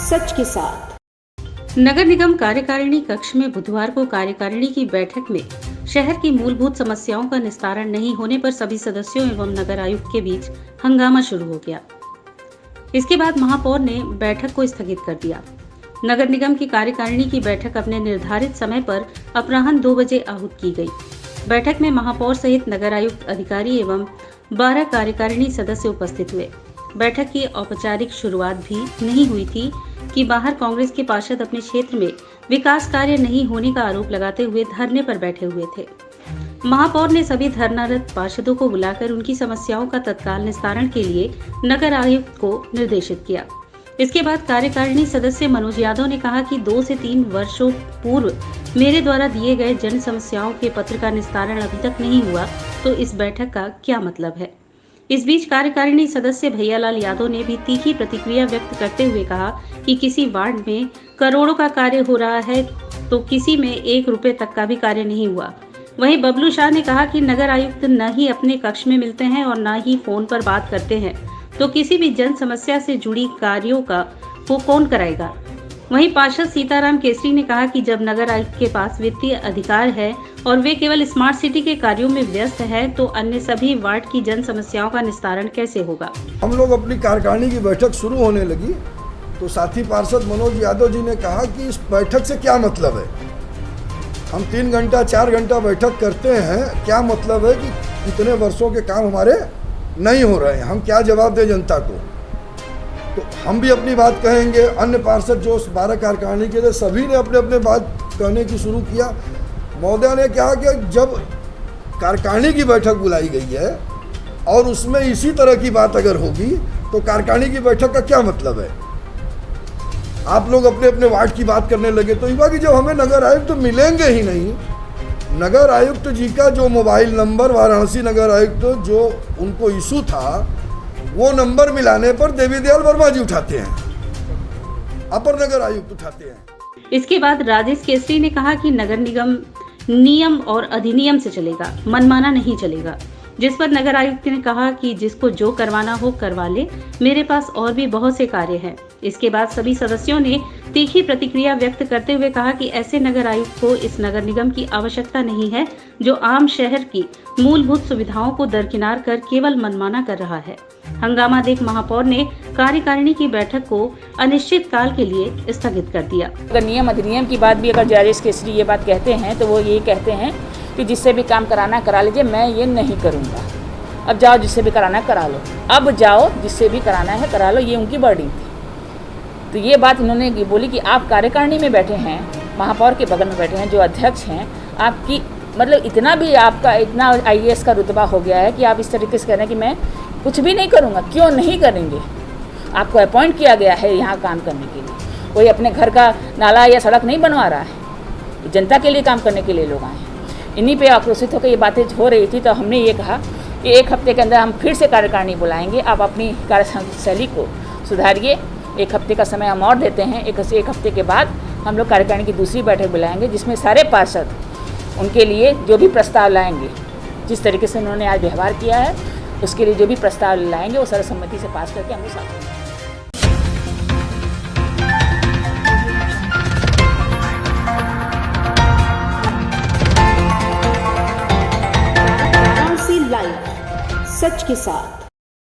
सच के साथ। नगर निगम कार्यकारिणी कक्ष में बुधवार को कार्यकारिणी की बैठक में शहर की मूलभूत समस्याओं का निस्तारण नहीं होने पर सभी सदस्यों एवं नगर आयुक्त के बीच हंगामा शुरू हो गया। इसके बाद महापौर ने बैठक को स्थगित कर दिया। नगर निगम की कार्यकारिणी की बैठक अपने निर्धारित समय पर अपराह्न 2 बजे आहूत की गई। बैठक में महापौर सहित नगर आयुक्त, अधिकारी एवं 12 कार्यकारिणी सदस्य उपस्थित हुए। बैठक की औपचारिक शुरुआत भी नहीं हुई थी कि बाहर कांग्रेस के पार्षद अपने क्षेत्र में विकास कार्य नहीं होने का आरोप लगाते हुए धरने पर बैठे हुए थे। महापौर ने सभी धरनारत पार्षदों को बुलाकर उनकी समस्याओं का तत्काल निस्तारण के लिए नगर आयुक्त को निर्देशित किया। इसके बाद कार्यकारिणी सदस्य मनोज यादव ने कहा कि 2 से 3 वर्षों पूर्व मेरे द्वारा दिए गए जन समस्याओं के पत्र का निस्तारण अभी तक नहीं हुआ, तो इस बैठक का क्या मतलब है। इस बीच कार्यकारिणी सदस्य भैयालाल यादव ने भी तीखी प्रतिक्रिया व्यक्त करते हुए कहा कि किसी वार्ड में करोड़ों का कार्य हो रहा है तो किसी में 1 रुपए तक का भी कार्य नहीं हुआ। वहीं बबलू शाह ने कहा कि नगर आयुक्त न ही अपने कक्ष में मिलते हैं और न ही फोन पर बात करते हैं, तो किसी भी जन समस्या से जुड़ी कार्यों का वो कौन कराएगा। वहीं पार्षद सीताराम केसरी ने कहा कि जब नगर आयुक्त के पास वित्तीय अधिकार है और वे केवल स्मार्ट सिटी के कार्यों में व्यस्त है, तो अन्य सभी वार्ड की जन समस्याओं का निस्तारण कैसे होगा। हम लोग अपनी कार्यकारिणी की बैठक शुरू होने लगी तो साथी पार्षद मनोज यादव जी ने कहा कि इस बैठक से क्या मतलब है। हम 3 घंटा 4 घंटा बैठक करते हैं, क्या मतलब है कि इतने वर्षों के काम हमारे नहीं हो रहे हैं, हम क्या जवाब दें जनता को। तो हम भी अपनी बात कहेंगे, अन्य पार्षद जो 12 कार्यकारिणी के थे सभी ने अपने अपने बात कहने की शुरू किया। महोदय ने कहा कि जब कार्यकारिणी की बैठक बुलाई गई है और उसमें इसी तरह की बात अगर होगी तो कार्यकारिणी की बैठक का क्या मतलब है। आप लोग अपने अपने वार्ड की बात करने लगे तो युवा कि जब हमें नगर आयुक्त तो मिलेंगे ही नहीं, नगर आयुक्त जी का जो मोबाइल नंबर वाराणसी नगर आयुक्त जो उनको इशू था वो नंबर मिलाने पर देवी दयाल वर्मा जी उठाते हैं, अपर नगर आयुक्त उठाते हैं। इसके बाद राजेश केसरी ने कहा कि नगर निगम नियम और अधिनियम से चलेगा, मनमाना नहीं चलेगा। जिस पर नगर आयुक्त ने कहा कि जिसको जो करवाना हो करवा ले, मेरे पास और भी बहुत से कार्य हैं। इसके बाद सभी सदस्यों ने तीखी प्रतिक्रिया व्यक्त करते हुए कहा कि ऐसे नगर आयुक्त को इस नगर निगम की आवश्यकता नहीं है जो आम शहर की मूलभूत सुविधाओं को दरकिनार कर केवल मनमाना कर रहा है। हंगामा देख महापौर ने कार्यकारिणी की बैठक को अनिश्चित काल के लिए स्थगित कर दिया। अगर नियम अधिनियम की बात भी अगर राजेश केसरी ये बात कहते हैं तो वो ये कहते हैं कि जिससे भी काम कराना करा लीजिए, मैं ये नहीं करूँगा। अब जाओ जिससे भी कराना करा लो, अब जाओ जिससे भी कराना है करा लो, ये उनकी वर्डिंग थी। तो ये बात इन्होंने बोली कि आप कार्यकारिणी में बैठे हैं, महापौर के बगल में बैठे हैं, जो अध्यक्ष हैं, आपकी मतलब इतना भी आपका इतना IAS का रुतबा हो गया है कि आप इस तरीके से कह रहे हैं कि मैं कुछ भी नहीं करूँगा। क्यों नहीं करेंगे? आपको अपॉइंट किया गया है यहाँ काम करने के लिए। कोई अपने घर का नाला या सड़क नहीं बनवा रहा है, जनता के लिए काम करने के लिए लोग आए हैं। इन्हीं पे आक्रोशित होकर ये बातें हो रही थी, तो हमने ये कहा कि 1 हफ्ते के अंदर हम फिर से कार्यकारिणी बुलाएंगे, आप अपनी कार्यशैली को सुधारिए। 1 हफ्ते का समय हम और देते हैं। 1 हफ्ते के बाद हम लोग कार्यकारिणी की दूसरी बैठक बुलाएंगे, जिसमें सारे पार्षद उनके लिए जो भी प्रस्ताव लाएंगे, जिस तरीके से उन्होंने आज व्यवहार किया है उसके लिए जो भी प्रस्ताव लाएंगे वो सर्वसम्मति से पास करके हम लोग साथ देंगे। लाइव सच के साथ।